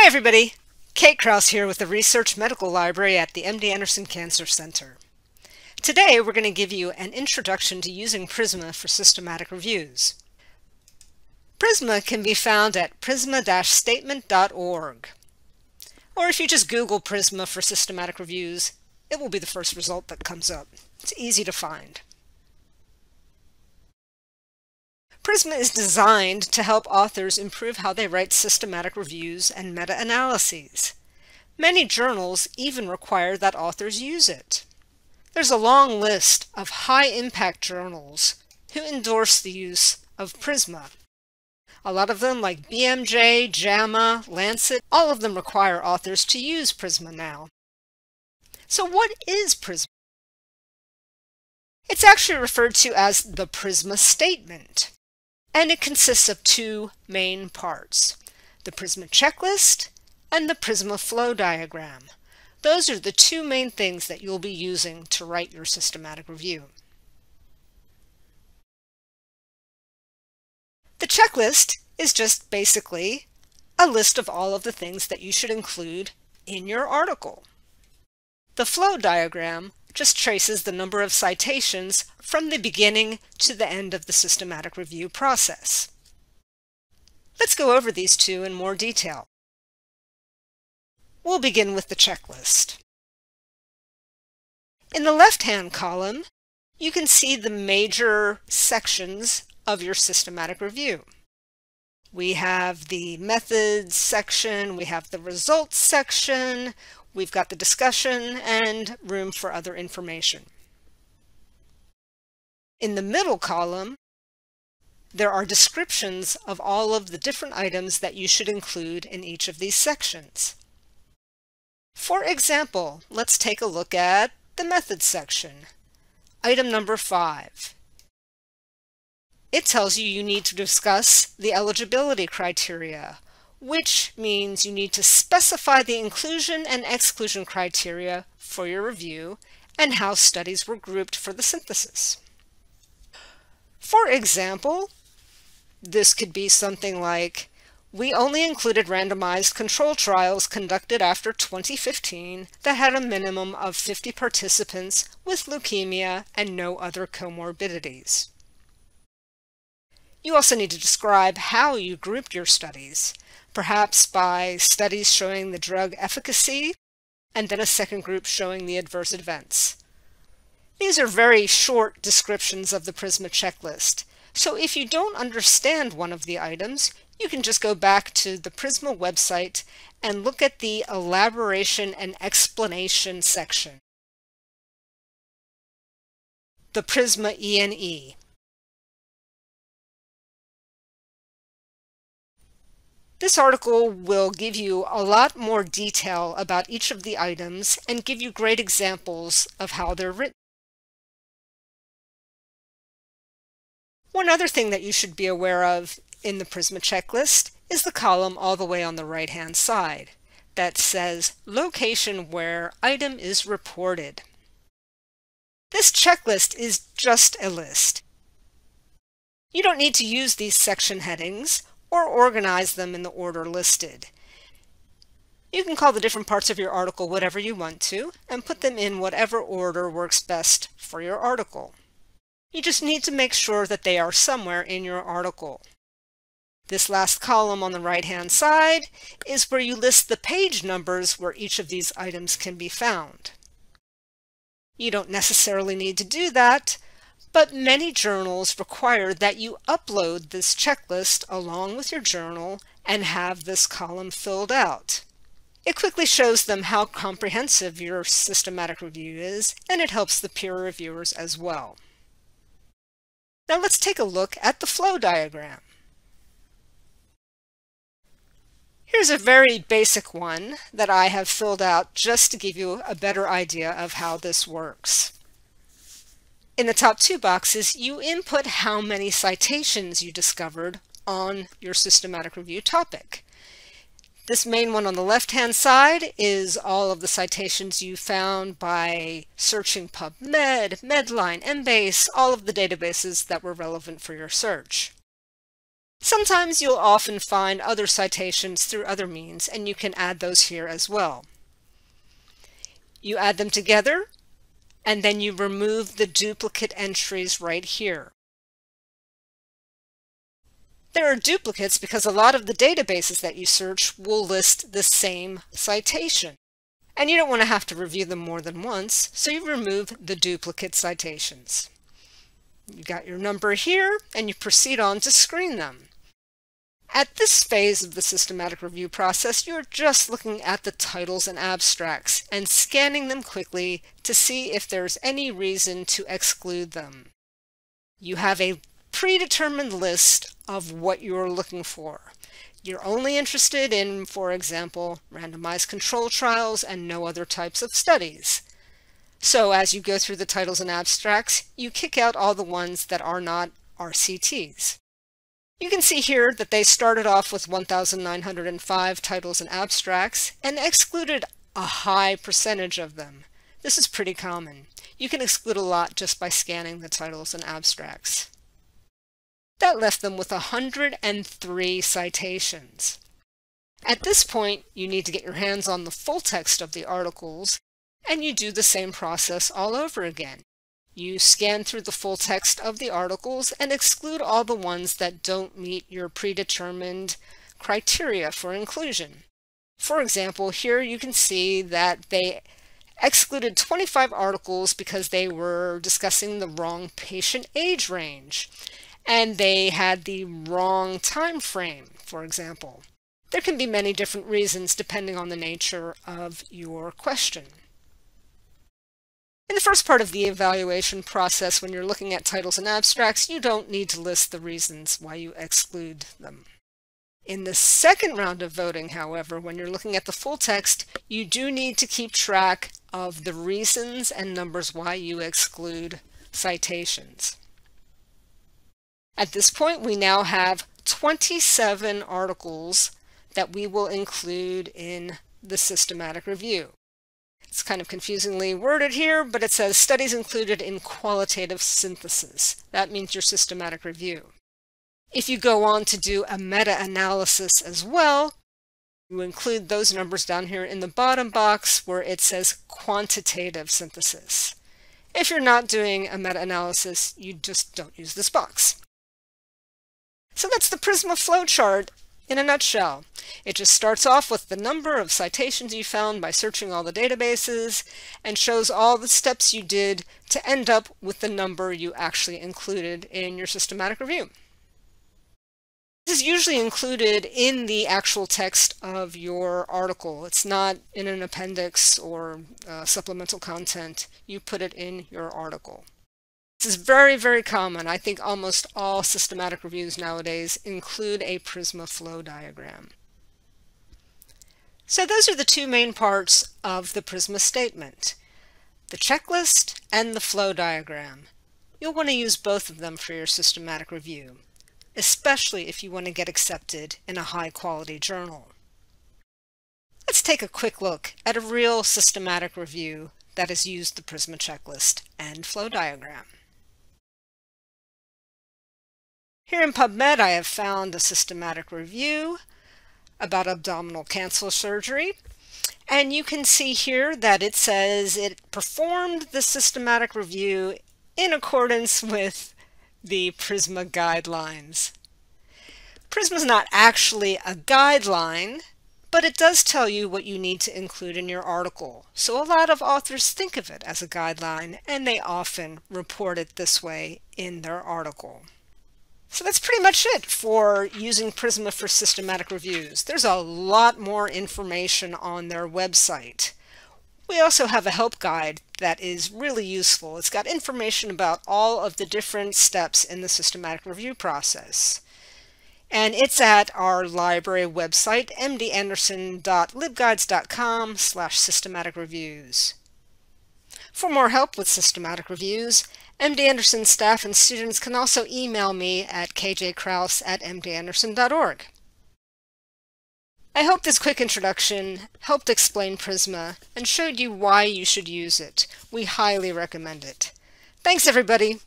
Hi everybody! Kate Krause here with the Research Medical Library at the MD Anderson Cancer Center. Today we're going to give you an introduction to using Prisma for systematic reviews. Prisma can be found at prisma-statement.org. Or if you just Google Prisma for systematic reviews, it will be the first result that comes up. It's easy to find. Prisma is designed to help authors improve how they write systematic reviews and meta-analyses. Many journals even require that authors use it. There's a long list of high-impact journals who endorse the use of Prisma. A lot of them, like BMJ, JAMA, Lancet, all of them require authors to use Prisma now. So what is Prisma? It's actually referred to as the Prisma statement. And it consists of two main parts, the Prisma checklist and the Prisma flow diagram. Those are the two main things that you'll be using to write your systematic review. The checklist is just basically a list of all of the things that you should include in your article. The flow diagram just traces the number of citations from the beginning to the end of the systematic review process. Let's go over these two in more detail. We'll begin with the checklist. In the left-hand column, you can see the major sections of your systematic review. We have the methods section, we have the results section, we've got the discussion and room for other information. In the middle column, there are descriptions of all of the different items that you should include in each of these sections. For example, let's take a look at the methods section. Item number 5. It tells you need to discuss the eligibility criteria, which means you need to specify the inclusion and exclusion criteria for your review and how studies were grouped for the synthesis. For example, this could be something like, we only included randomized control trials conducted after 2015 that had a minimum of 50 participants with leukemia and no other comorbidities. You also need to describe how you grouped your studies, perhaps by studies showing the drug efficacy and then a second group showing the adverse events. These are very short descriptions of the Prisma checklist, so if you don't understand one of the items, you can just go back to the Prisma website and look at the elaboration and explanation section. The Prisma ENE. This article will give you a lot more detail about each of the items and give you great examples of how they're written. One other thing that you should be aware of in the Prisma checklist is the column all the way on the right-hand side that says location where item is reported. This checklist is just a list. You don't need to use these section headings or organize them in the order listed. You can call the different parts of your article whatever you want to and put them in whatever order works best for your article. You just need to make sure that they are somewhere in your article. This last column on the right-hand side is where you list the page numbers where each of these items can be found. You don't necessarily need to do that, but many journals require that you upload this checklist along with your journal and have this column filled out. It quickly shows them how comprehensive your systematic review is, and it helps the peer reviewers as well. Now let's take a look at the flow diagram. Here's a very basic one that I have filled out just to give you a better idea of how this works. In the top two boxes, you input how many citations you discovered on your systematic review topic. This main one on the left-hand side is all of the citations you found by searching PubMed, Medline, Embase, all of the databases that were relevant for your search. Sometimes you'll often find other citations through other means, and you can add those here as well. You add them together, and then you remove the duplicate entries right here. There are duplicates because a lot of the databases that you search will list the same citation. And you don't want to have to review them more than once, so you remove the duplicate citations. You got your number here, and you proceed on to screen them. At this phase of the systematic review process, you're just looking at the titles and abstracts and scanning them quickly to see if there's any reason to exclude them. You have a predetermined list of what you're looking for. You're only interested in, for example, randomized control trials and no other types of studies. So as you go through the titles and abstracts, you kick out all the ones that are not RCTs. You can see here that they started off with 1,905 titles and abstracts and excluded a high percentage of them. This is pretty common. You can exclude a lot just by scanning the titles and abstracts. That left them with 103 citations. At this point, you need to get your hands on the full text of the articles, and you do the same process all over again. You scan through the full text of the articles and exclude all the ones that don't meet your predetermined criteria for inclusion. For example, here you can see that they excluded 25 articles because they were discussing the wrong patient age range, and they had the wrong time frame, for example. There can be many different reasons depending on the nature of your question. In the first part of the evaluation process, when you're looking at titles and abstracts, you don't need to list the reasons why you exclude them. In the second round of voting, however, when you're looking at the full text, you do need to keep track of the reasons and numbers why you exclude citations. At this point, we now have 27 articles that we will include in the systematic review. It's kind of confusingly worded here, but it says studies included in qualitative synthesis. That means your systematic review. If you go on to do a meta-analysis as well, you include those numbers down here in the bottom box where it says quantitative synthesis. If you're not doing a meta-analysis, you just don't use this box. So that's the Prisma flowchart in a nutshell. It just starts off with the number of citations you found by searching all the databases and shows all the steps you did to end up with the number you actually included in your systematic review. This is usually included in the actual text of your article. It's not in an appendix or supplemental content. You put it in your article. This is very, very common. I think almost all systematic reviews nowadays include a Prisma flow diagram. So those are the two main parts of the Prisma statement, the checklist and the flow diagram. You'll want to use both of them for your systematic review, especially if you want to get accepted in a high-quality journal. Let's take a quick look at a real systematic review that has used the Prisma checklist and flow diagram. Here in PubMed, I have found a systematic review about abdominal cancer surgery, and you can see here that it says it performed the systematic review in accordance with the Prisma guidelines. Prisma is not actually a guideline, but it does tell you what you need to include in your article. So a lot of authors think of it as a guideline, and they often report it this way in their article. So that's pretty much it for using Prisma for systematic reviews. There's a lot more information on their website. We also have a help guide that is really useful. It's got information about all of the different steps in the systematic review process. And it's at our library website, mdanderson.libguides.com/systematic reviews. For more help with systematic reviews, MD Anderson staff and students can also email me at kjkraus@mdanderson.org. I hope this quick introduction helped explain Prisma and showed you why you should use it. We highly recommend it. Thanks, everybody.